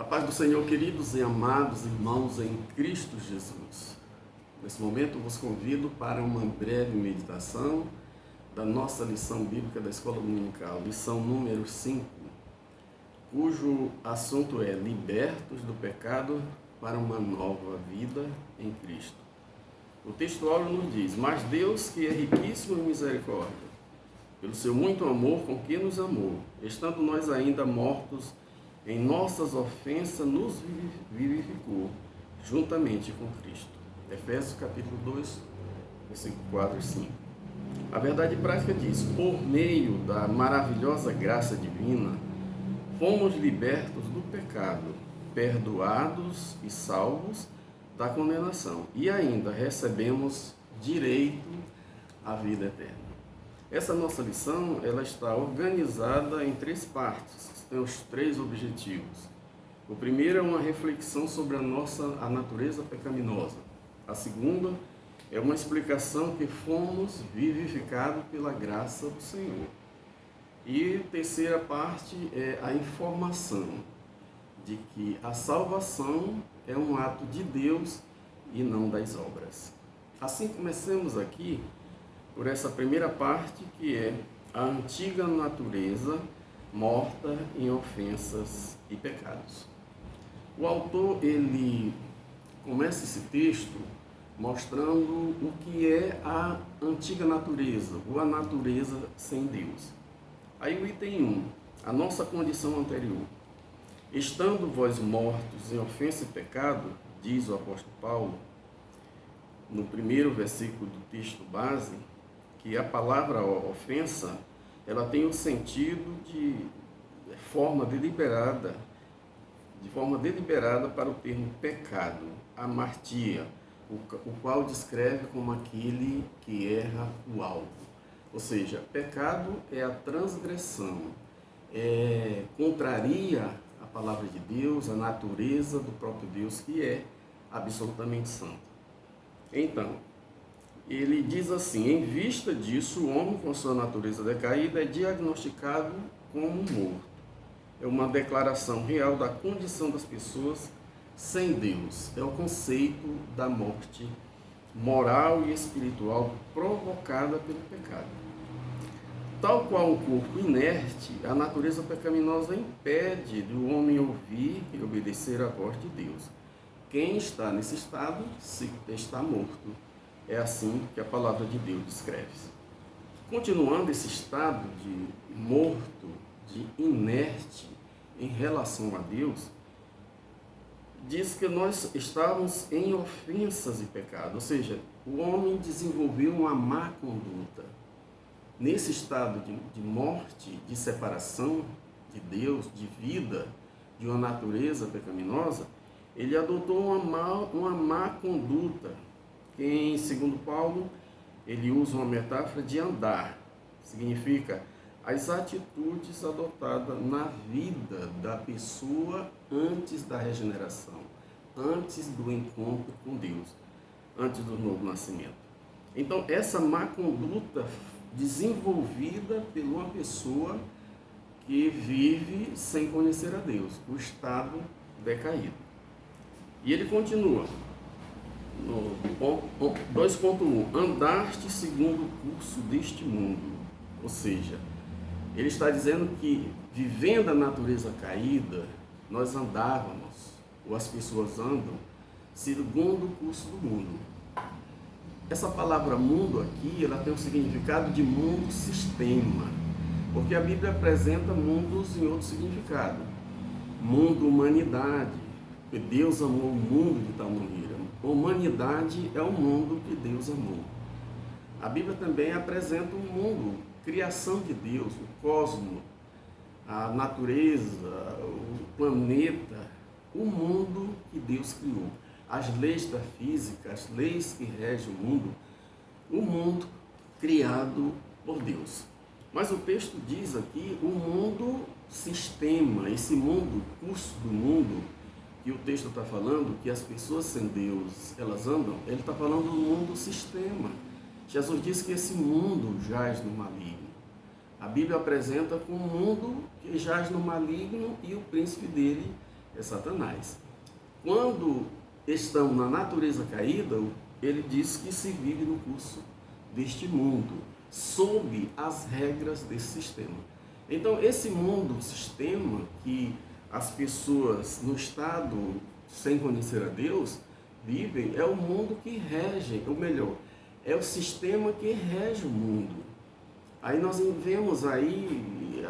A paz do Senhor, queridos e amados irmãos em Cristo Jesus. Nesse momento, eu vos convido para uma breve meditação da nossa lição bíblica da Escola Dominical, lição número 5, cujo assunto é Libertos do pecado para uma nova vida em Cristo. O texto áureo nos diz: mas Deus, que é riquíssimo em misericórdia, pelo seu muito amor com que nos amou, estando nós ainda mortos em nossas ofensas, nos vivificou juntamente com Cristo. Efésios capítulo 2, versículo 4 e 5. A verdade prática diz: por meio da maravilhosa graça divina, fomos libertos do pecado, perdoados e salvos da condenação, e ainda recebemos direito à vida eterna. Essa nossa lição, ela está organizada em 3 partes, tem os 3 objetivos. O primeiro é uma reflexão sobre a natureza pecaminosa. A segunda é uma explicação que fomos vivificados pela graça do Senhor. E a terceira parte é a informação de que a salvação é um ato de Deus e não das obras. Assim, comecemos aqui por essa primeira parte, que é a antiga natureza morta em ofensas e pecados. O autor, ele começa esse texto mostrando o que é a antiga natureza, ou a natureza sem Deus. Aí o item 1, a nossa condição anterior. Estando vós mortos em ofensa e pecado, diz o apóstolo Paulo, no primeiro versículo do texto base, que a palavra ofensa, ela tem o sentido de forma deliberada para o termo pecado, amartia, o qual descreve como aquele que erra o alvo. Ou seja, pecado é a transgressão, contraria a palavra de Deus, a natureza do próprio Deus, que é absolutamente santo. Então, ele diz assim: em vista disso, o homem com sua natureza decaída é diagnosticado como morto. É uma declaração real da condição das pessoas sem Deus. É o conceito da morte moral e espiritual provocada pelo pecado. Tal qual um corpo inerte, a natureza pecaminosa impede do homem ouvir e obedecer à voz de Deus. Quem está nesse estado está morto. É assim que a palavra de Deus descreve. Continuando esse estado de morto, de inerte em relação a Deus, diz que nós estávamos em ofensas e pecado, ou seja, o homem desenvolveu uma má conduta. Nesse estado de morte, de separação de Deus, de vida, de uma natureza pecaminosa, ele adotou uma má conduta. Em segundo Paulo, ele usa uma metáfora de andar. Significa as atitudes adotadas na vida da pessoa antes da regeneração, antes do encontro com Deus, antes do novo nascimento. Então, essa má conduta desenvolvida por uma pessoa que vive sem conhecer a Deus, o estado decaído. E ele continua. No 2.1, andaste segundo o curso deste mundo. Ou seja, ele está dizendo que, vivendo a natureza caída, nós andávamos, ou as pessoas andam, segundo o curso do mundo. Essa palavra mundo aqui, ela tem o significado de mundo-sistema, porque a Bíblia apresenta mundos em outro significado. Mundo, humanidade, porque Deus amou o mundo de tal maneira. A humanidade é o mundo que Deus amou. A Bíblia também apresenta o mundo, criação de Deus, o cosmos, a natureza, o planeta, o mundo que Deus criou. As leis da física, as leis que regem o mundo criado por Deus. Mas o texto diz aqui o mundo sistema, esse mundo, curso do mundo, que o texto está falando, que as pessoas sem Deus, elas andam, ele está falando do mundo sistema. Jesus disse que esse mundo jaz no maligno. A Bíblia apresenta como um mundo que jaz no maligno e o príncipe dele é Satanás. Quando estamos na natureza caída, ele diz que se vive no curso deste mundo, sob as regras desse sistema. Então, esse mundo, sistema que as pessoas no estado sem conhecer a Deus vivem, é o mundo que rege, ou melhor, é o sistema que rege o mundo. Aí nós vemos aí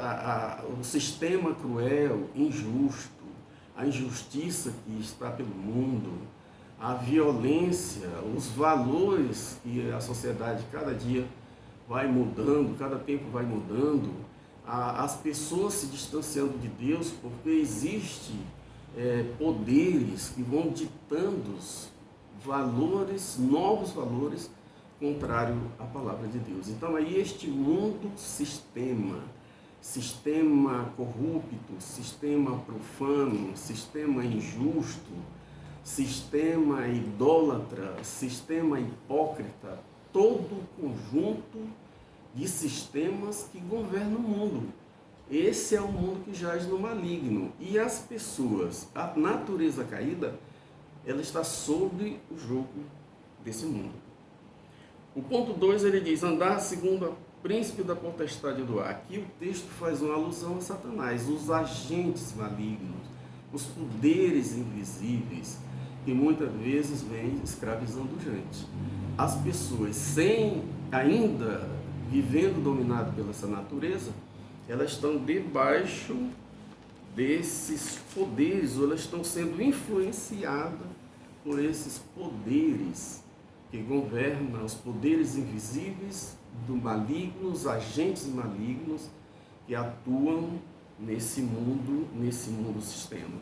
o sistema cruel, injusto, a injustiça que está pelo mundo, a violência, os valores que a sociedade cada dia vai mudando, cada tempo vai mudando, as pessoas se distanciando de Deus porque existe poderes que vão ditando valores, novos valores, contrário à palavra de Deus. Então aí este mundo sistema corrupto, sistema profano, sistema injusto, sistema idólatra, sistema hipócrita, todo o conjunto de sistemas que governam o mundo. Esse é o mundo que jaz no maligno. E as pessoas, a natureza caída, ela está sob o jogo desse mundo. O ponto 2, ele diz, andar segundo o príncipe da potestade do ar. Aqui o texto faz uma alusão a Satanás, os agentes malignos, os poderes invisíveis, que muitas vezes vêm escravizando gente. As pessoas, sem ainda vivendo dominado pela essa natureza, elas estão debaixo desses poderes, ou elas estão sendo influenciadas por esses poderes que governam, os poderes invisíveis do maligno, os agentes malignos que atuam nesse mundo sistema.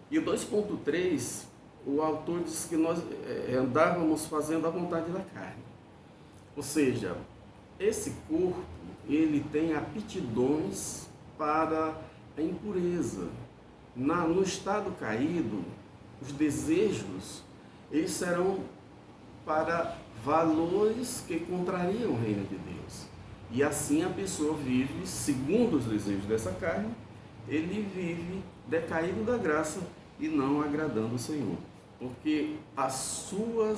E o 2.3, o autor diz que nós andávamos fazendo a vontade da carne. Ou seja, esse corpo, ele tem aptidões para a impureza. No estado caído, os desejos, eles serão para valores que contrariam o reino de Deus. E assim a pessoa vive, segundo os desejos dessa carne, ele vive decaído da graça e não agradando o Senhor. Porque a sua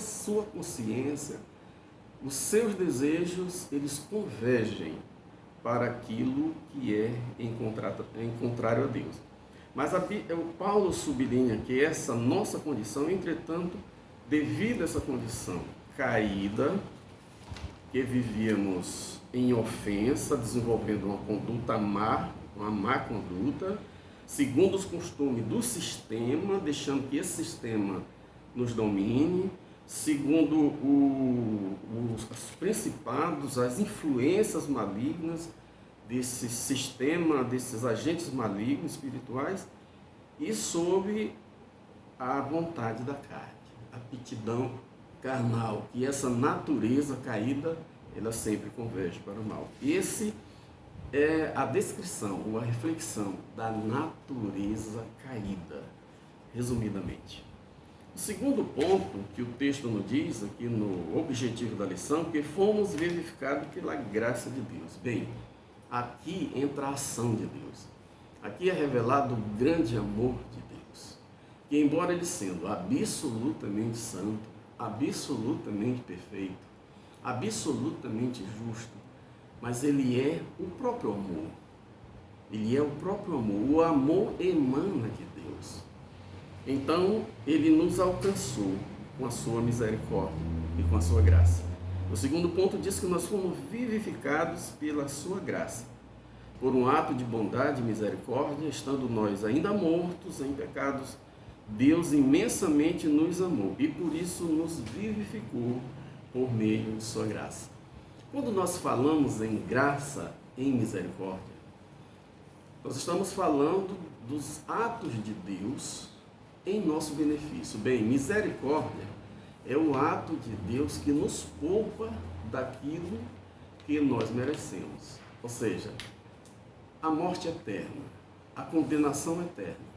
consciência, os seus desejos, eles convergem para aquilo que é em contrário a Deus. Mas o Paulo sublinha que essa nossa condição, entretanto, devido a essa condição caída, que vivíamos em ofensa, desenvolvendo uma conduta má, uma má conduta, segundo os costumes do sistema, deixando que esse sistema nos domine, segundo os principados, as influências malignas desse sistema, desses agentes malignos espirituais, e sob a vontade da carne, a aptidão carnal, que essa natureza caída, ela sempre converge para o mal. Esse é a descrição, ou a reflexão da natureza caída, resumidamente. O segundo ponto que o texto nos diz, aqui no objetivo da lição, que fomos vivificados pela graça de Deus. Bem, aqui entra a ação de Deus. Aqui é revelado o grande amor de Deus, que embora ele sendo absolutamente santo, absolutamente perfeito, absolutamente justo, mas ele é o próprio amor. Ele é o próprio amor. O amor emana de Deus. Então, ele nos alcançou com a sua misericórdia e com a sua graça. O segundo ponto diz que nós fomos vivificados pela sua graça, por um ato de bondade e misericórdia, estando nós ainda mortos em pecados, Deus imensamente nos amou e por isso nos vivificou por meio de sua graça. Quando nós falamos em graça, em misericórdia, nós estamos falando dos atos de Deus em nosso benefício. Bem, misericórdia é o ato de Deus que nos poupa daquilo que nós merecemos. Ou seja, a morte eterna, a condenação eterna,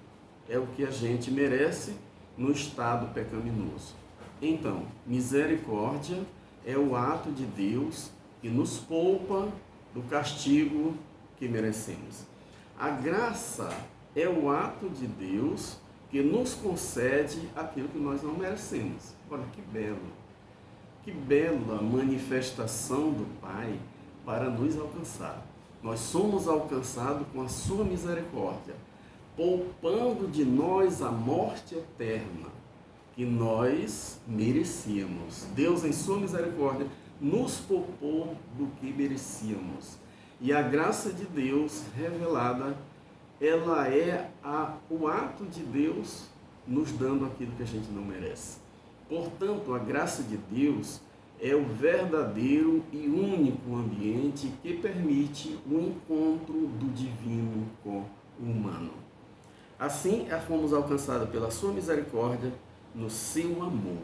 é o que a gente merece no estado pecaminoso. Então, misericórdia é o ato de Deus que nos poupa do castigo que merecemos. A graça é o ato de Deus que nos concede aquilo que nós não merecemos. Olha que bela manifestação do Pai para nos alcançar. Nós somos alcançados com a sua misericórdia, poupando de nós a morte eterna que nós merecíamos. Deus, em sua misericórdia, nos poupou do que merecíamos. E a graça de Deus revelada, ela é o ato de Deus nos dando aquilo que a gente não merece. Portanto, a graça de Deus é o verdadeiro e único ambiente que permite o encontro do divino com o humano. Assim, fomos alcançados pela sua misericórdia no seu amor,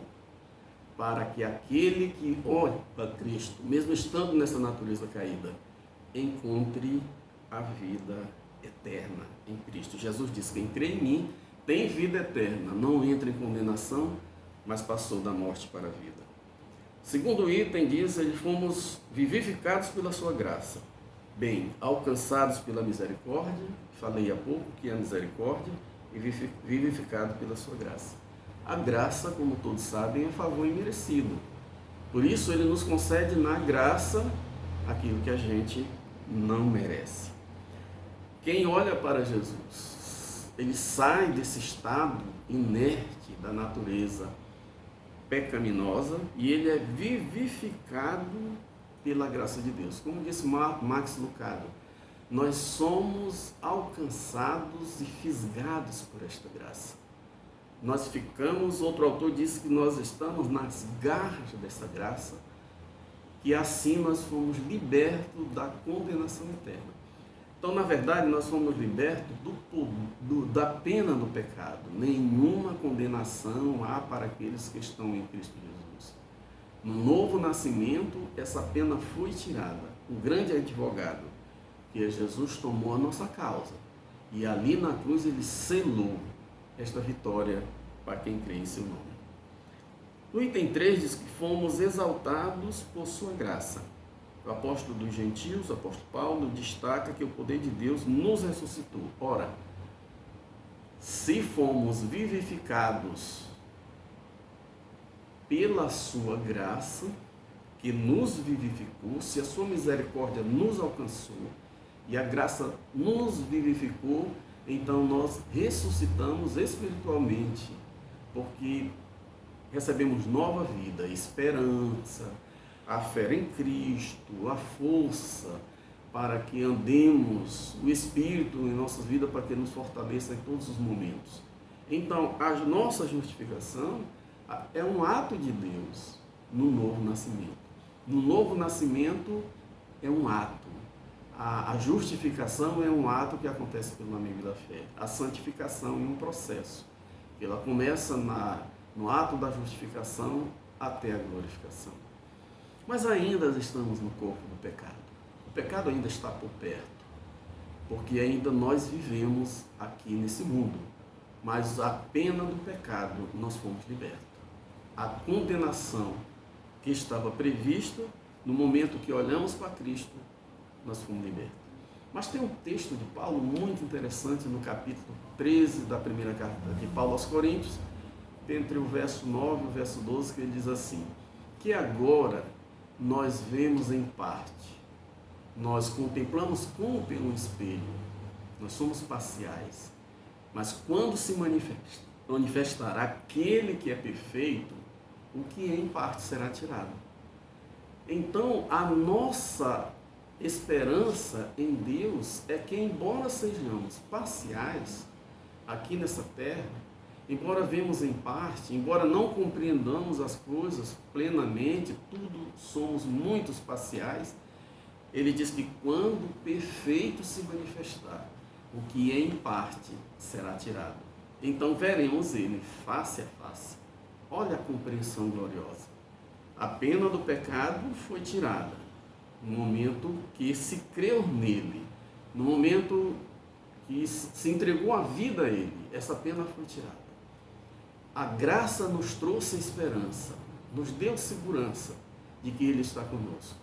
para que aquele que olha para Cristo, mesmo estando nessa natureza caída, encontre a vida eterna em Cristo. Jesus disse: quem crê em mim tem vida eterna, não entra em condenação, mas passou da morte para a vida. Segundo item diz, fomos vivificados pela sua graça. Bem, alcançados pela misericórdia, falei há pouco que é a misericórdia, e vivificado pela sua graça. A graça, como todos sabem, é favor imerecido. Por isso, ele nos concede na graça aquilo que a gente não merece. Quem olha para Jesus, ele sai desse estado inerte da natureza pecaminosa e ele é vivificado pela graça de Deus. Como disse Max Lucado, nós somos alcançados e fisgados por esta graça. Nós ficamos, outro autor disse que nós estamos nas garras dessa graça, que assim nós fomos libertos da condenação eterna. Então, na verdade, nós fomos libertos da pena do pecado. Nenhuma condenação há para aqueles que estão em Cristo Jesus. No novo nascimento, essa pena foi tirada. O grande advogado, que é Jesus, tomou a nossa causa. E ali na cruz ele selou esta vitória para quem crê em seu nome. No item 3 diz que fomos exaltados por sua graça. O apóstolo dos gentios, o apóstolo Paulo, destaca que o poder de Deus nos ressuscitou. Ora, se fomos vivificados pela sua graça, que nos vivificou, se a sua misericórdia nos alcançou e a graça nos vivificou, então nós ressuscitamos espiritualmente, porque recebemos nova vida, esperança, a fé em Cristo, a força para que andemos, o Espírito em nossas vidas para que nos fortaleça em todos os momentos. Então, a nossa justificação é um ato de Deus no novo nascimento. No novo nascimento é um ato. A justificação é um ato que acontece pelo amigo da fé. A santificação é um processo. Ela começa no ato da justificação até a glorificação. Mas ainda estamos no corpo do pecado. O pecado ainda está por perto, porque ainda nós vivemos aqui nesse mundo. Mas a pena do pecado nós fomos libertos. A condenação que estava prevista, no momento que olhamos para Cristo, nós fomos libertos. Mas tem um texto de Paulo muito interessante no capítulo 13 da primeira carta de Paulo aos Coríntios, entre o verso 9 e o verso 12, que ele diz assim: que agora nós vemos em parte, nós contemplamos como pelo espelho, nós somos parciais, mas quando se manifestará aquele que é perfeito, o que é em parte será tirado. Então, a nossa esperança em Deus é que, embora sejamos parciais aqui nessa terra, embora vemos em parte, embora não compreendamos as coisas plenamente, tudo somos muitos parciais, ele diz que quando o perfeito se manifestar, o que é em parte será tirado. Então veremos ele face a face. Olha a compreensão gloriosa. A pena do pecado foi tirada no momento que se creu nele, no momento que se entregou a vida a ele, essa pena foi tirada. A graça nos trouxe esperança, nos deu segurança de que ele está conosco.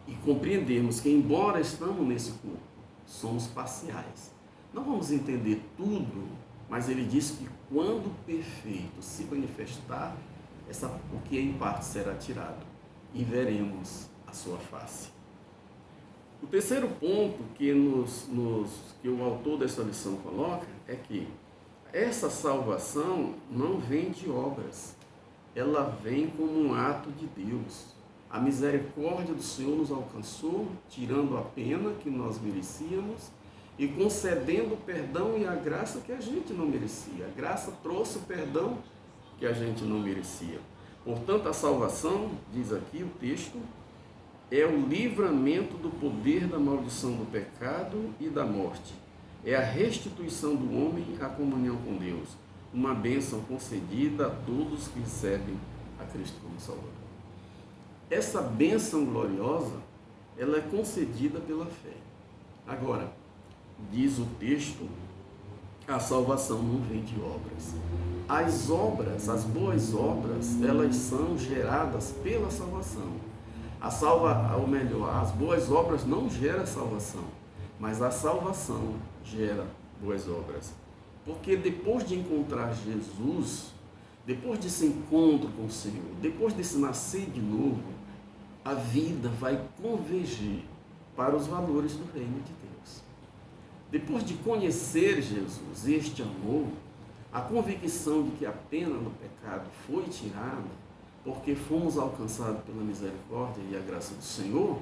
E compreendemos que, embora estamos nesse corpo, somos parciais. Não vamos entender tudo, mas ele diz que quando o perfeito se manifestar, o que em parte será tirado e veremos a sua face. O terceiro ponto que o autor dessa lição coloca é que essa salvação não vem de obras, ela vem como um ato de Deus. A misericórdia do Senhor nos alcançou, tirando a pena que nós merecíamos e concedendo o perdão e a graça que a gente não merecia. A graça trouxe o perdão que a gente não merecia. Portanto, a salvação, diz aqui o texto, é o livramento do poder da maldição do pecado e da morte. É a restituição do homem à comunhão com Deus, uma bênção concedida a todos que recebem a Cristo como Salvador. Essa bênção gloriosa, ela é concedida pela fé. Agora, diz o texto, a salvação não vem de obras. As obras, as boas obras, elas são geradas pela salvação. As boas obras não geram salvação, mas a salvação gera boas obras. Porque depois de encontrar Jesus, depois desse encontro com o Senhor, depois desse nascer de novo, a vida vai convergir para os valores do reino de Deus. Depois de conhecer Jesus, este amor, a convicção de que a pena do pecado foi tirada, porque fomos alcançados pela misericórdia e a graça do Senhor,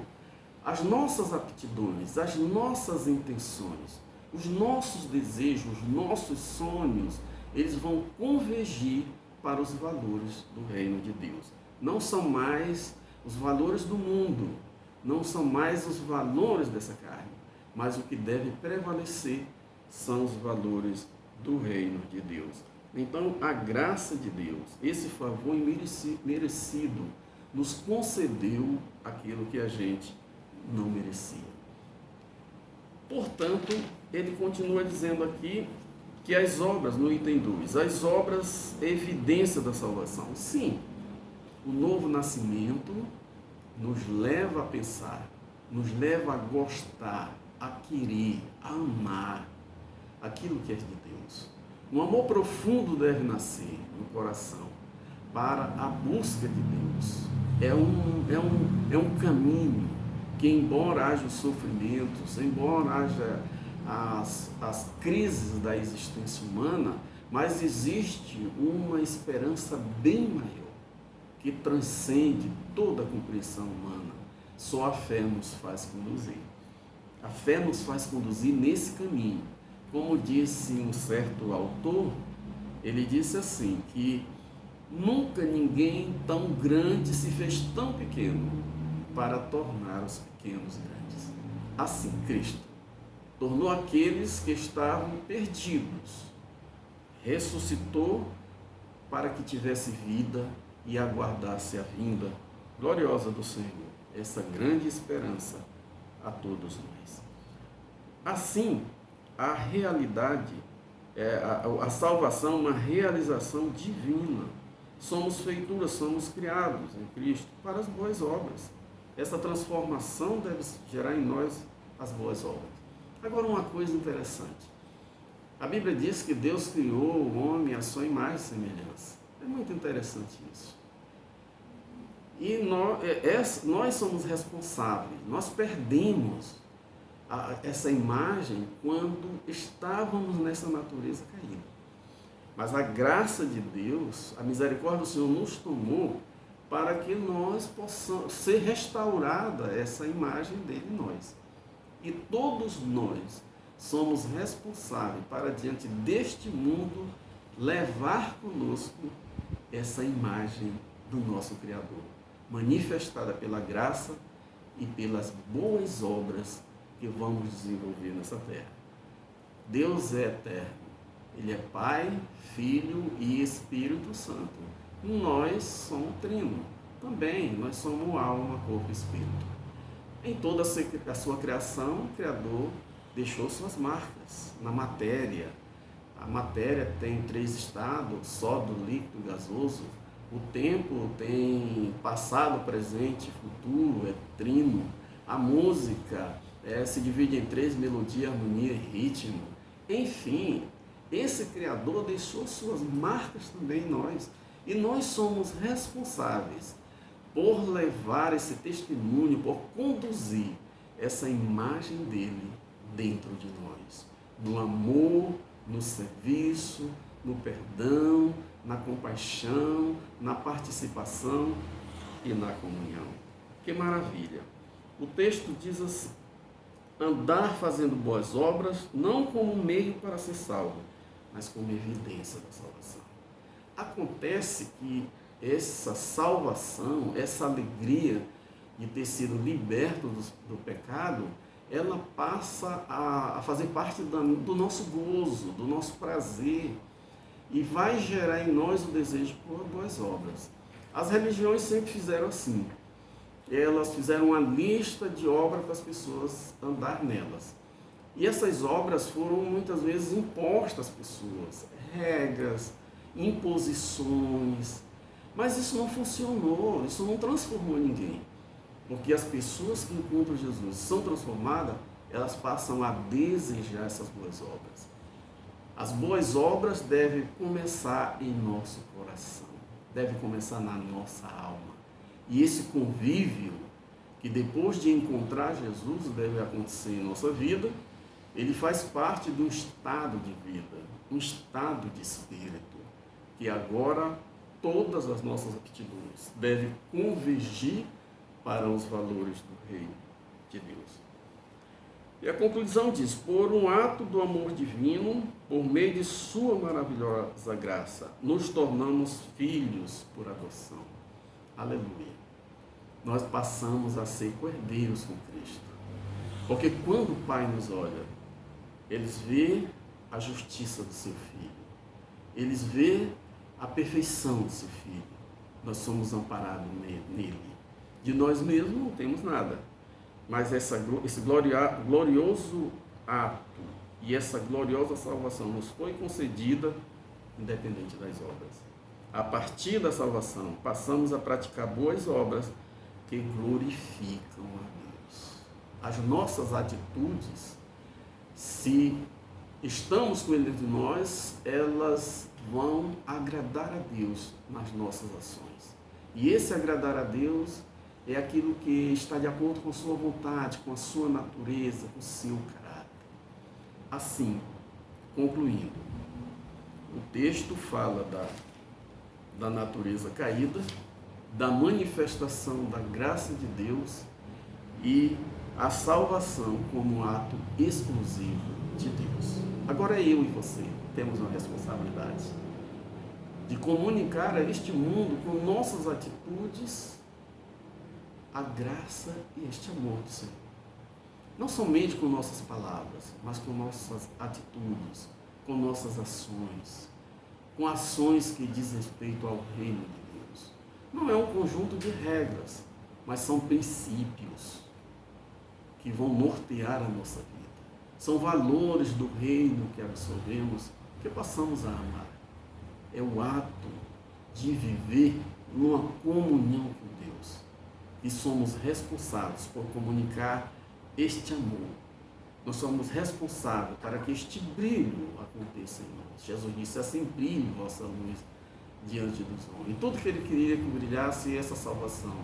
as nossas aptidões, as nossas intenções, os nossos desejos, os nossos sonhos, eles vão convergir para os valores do reino de Deus. Não são mais os valores do mundo, não são mais os valores dessa carne, mas o que deve prevalecer são os valores do reino de Deus. Então, a graça de Deus, esse favor merecido, nos concedeu aquilo que a gente não merecia. Portanto, ele continua dizendo aqui que as obras, no item 2, as obras é evidência da salvação. Sim, o novo nascimento nos leva a pensar, nos leva a gostar, a querer, a amar aquilo que é de Deus. Um amor profundo deve nascer no coração para a busca de Deus. É um caminho que, embora haja os sofrimentos, embora haja as crises da existência humana, mas existe uma esperança bem maior, que transcende toda a compreensão humana. Só a fé nos faz conduzir. A fé nos faz conduzir nesse caminho. Como disse um certo autor, ele disse assim, que nunca ninguém tão grande se fez tão pequeno para tornar os pequenos grandes. Assim, Cristo tornou aqueles que estavam perdidos, ressuscitou para que tivesse vida e aguardasse a vinda gloriosa do Senhor, essa grande esperança a todos nós. Assim, a realidade, a salvação é uma realização divina. Somos feituras, somos criados em Cristo para as boas obras. Essa transformação deve gerar em nós as boas obras. Agora, uma coisa interessante. A Bíblia diz que Deus criou o homem à sua imagem e semelhança. É muito interessante isso. E nós somos responsáveis, nós perdemos essa imagem quando estávamos nessa natureza caída. Mas a graça de Deus, a misericórdia do Senhor nos tomou para que nós possamos ser restaurada essa imagem dele em nós. E todos nós somos responsáveis para, diante deste mundo, levar conosco essa imagem do nosso Criador, manifestada pela graça e pelas boas obras que vamos desenvolver nessa terra. Deus é eterno. Ele é Pai, Filho e Espírito Santo. Nós somos trino. Também nós somos alma, corpo e espírito. Em toda a sua criação, o Criador deixou suas marcas na matéria. A matéria tem 3 estados, sólido, líquido e gasoso. O tempo tem passado, presente e futuro, é trino. A música se divide em 3, melodia, harmonia e ritmo. Enfim, esse Criador deixou suas marcas também em nós. E nós somos responsáveis por levar esse testemunho, por conduzir essa imagem dele dentro de nós. No amor, no serviço, no perdão, na compaixão, na participação e na comunhão. Que maravilha! O texto diz assim: andar fazendo boas obras, não como meio para ser salvo, mas como evidência da salvação. Acontece que essa salvação, essa alegria de ter sido liberto do pecado, ela passa a fazer parte do nosso gozo, do nosso prazer, e vai gerar em nós o desejo por boas obras. As religiões sempre fizeram assim. Elas fizeram uma lista de obras para as pessoas andar nelas. E essas obras foram muitas vezes impostas às pessoas, regras, imposições. Mas isso não funcionou, isso não transformou ninguém. Porque as pessoas que encontram Jesus são transformadas, elas passam a desejar essas boas obras. As boas obras devem começar em nosso coração, devem começar na nossa alma. E esse convívio, que depois de encontrar Jesus deve acontecer em nossa vida, ele faz parte de um estado de vida, um estado de espírito, que agora todas as nossas atitudes devem convergir para os valores do Reino de Deus. E a conclusão diz: por um ato do amor divino, por meio de sua maravilhosa graça, nos tornamos filhos por adoção. Aleluia. Nós passamos a ser cordeiros com Cristo. Porque quando o Pai nos olha, eles vê a justiça do seu Filho. Eles vê a perfeição do seu Filho. Nós somos amparados nele. De nós mesmos não temos nada. Mas esse glorioso ato e essa gloriosa salvação nos foi concedida independente das obras. A partir da salvação, passamos a praticar boas obras que glorificam a Deus. As nossas atitudes, se estamos com Ele de nós, elas vão agradar a Deus nas nossas ações. E esse agradar a Deus é aquilo que está de acordo com a sua vontade, com a sua natureza, com o seu caráter. Assim, concluindo, o texto fala da natureza caída, da manifestação da graça de Deus e a salvação como um ato exclusivo de Deus. Agora eu e você temos uma responsabilidade de comunicar a este mundo com nossas atitudes a graça e este amor do Senhor. Não somente com nossas palavras, mas com nossas atitudes, com nossas ações, com ações que diz respeito ao reino de Deus. Não é um conjunto de regras, mas são princípios que vão nortear a nossa vida. São valores do reino que absorvemos, que passamos a amar. É o ato de viver numa comunhão com Deus. E somos responsáveis por comunicar este amor. Nós somos responsáveis para que este brilho aconteça em nós. Jesus disse: assim brilhe vossa luz diante dos homens. E tudo que ele queria que brilhasse essa salvação,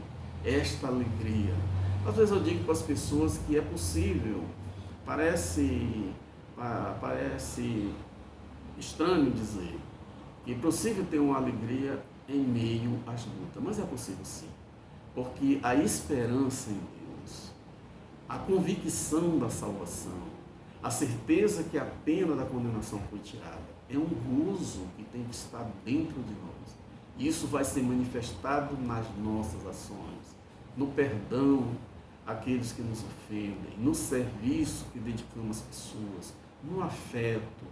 esta alegria. Às vezes eu digo para as pessoas que é possível, parece estranho dizer, que é possível ter uma alegria em meio às lutas, mas é possível sim. Porque a esperança em Deus, a convicção da salvação, a certeza que a pena da condenação foi tirada, é um gozo que tem que estar dentro de nós. Isso vai ser manifestado nas nossas ações, no perdão àqueles que nos ofendem, no serviço que dedicamos às pessoas, no afeto,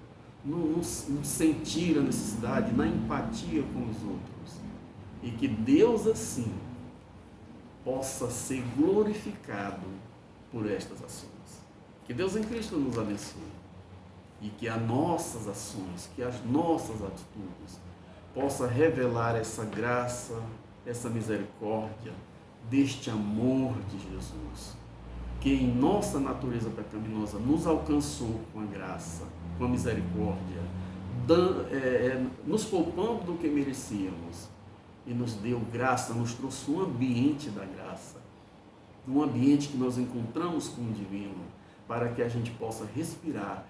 no sentir a necessidade, na empatia com os outros. E que Deus assim possa ser glorificado por estas ações. Que Deus em Cristo nos abençoe e que as nossas ações, que as nossas atitudes possa revelar essa graça, essa misericórdia, deste amor de Jesus que em nossa natureza pecaminosa nos alcançou com a graça, com a misericórdia, nos poupando do que merecíamos e nos deu graça, nos trouxe um ambiente da graça, um ambiente que nós encontramos com o divino, para que a gente possa respirar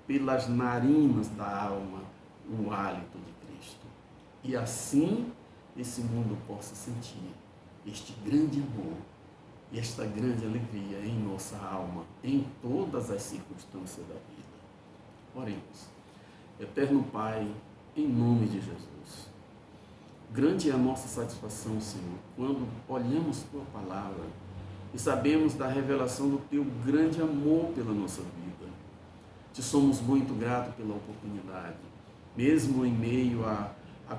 pelas narinas da alma o hálito de Cristo. E assim esse mundo possa sentir este grande amor e esta grande alegria em nossa alma, em todas as circunstâncias da vida. Oremos. Eterno Pai, em nome de Jesus, grande é a nossa satisfação, Senhor, quando olhamos Tua palavra e sabemos da revelação do Teu grande amor pela nossa vida. Te somos muito gratos pela oportunidade, mesmo em meio a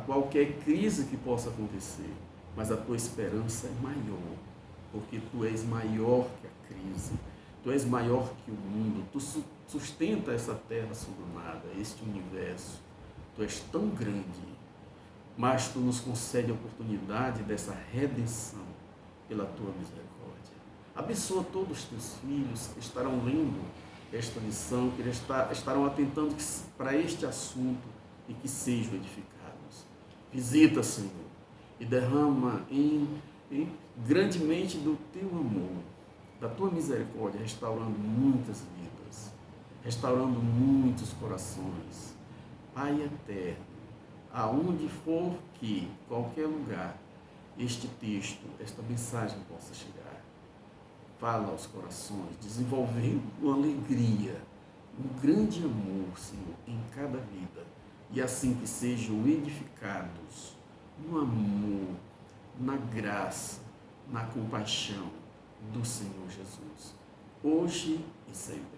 qualquer crise que possa acontecer, mas a Tua esperança é maior, porque Tu és maior que a crise, Tu és maior que o mundo, Tu sustenta essa terra sobre o nada, este universo. Tu és tão grande, mas Tu nos concede a oportunidade dessa redenção pela Tua misericórdia. Abençoa todos os Teus filhos que estarão lendo esta lição, que estarão atentando para este assunto e que sejam edificados. Visita, Senhor, e derrama grandemente do Teu amor, da Tua misericórdia, restaurando muitas vidas, restaurando muitos corações. Pai eterno, aonde for que, qualquer lugar, este texto, esta mensagem possa chegar, fala aos corações, desenvolvendo uma alegria, um grande amor, Senhor, em cada vida, e assim que sejam edificados no amor, na graça, na compaixão do Senhor Jesus, hoje e sempre.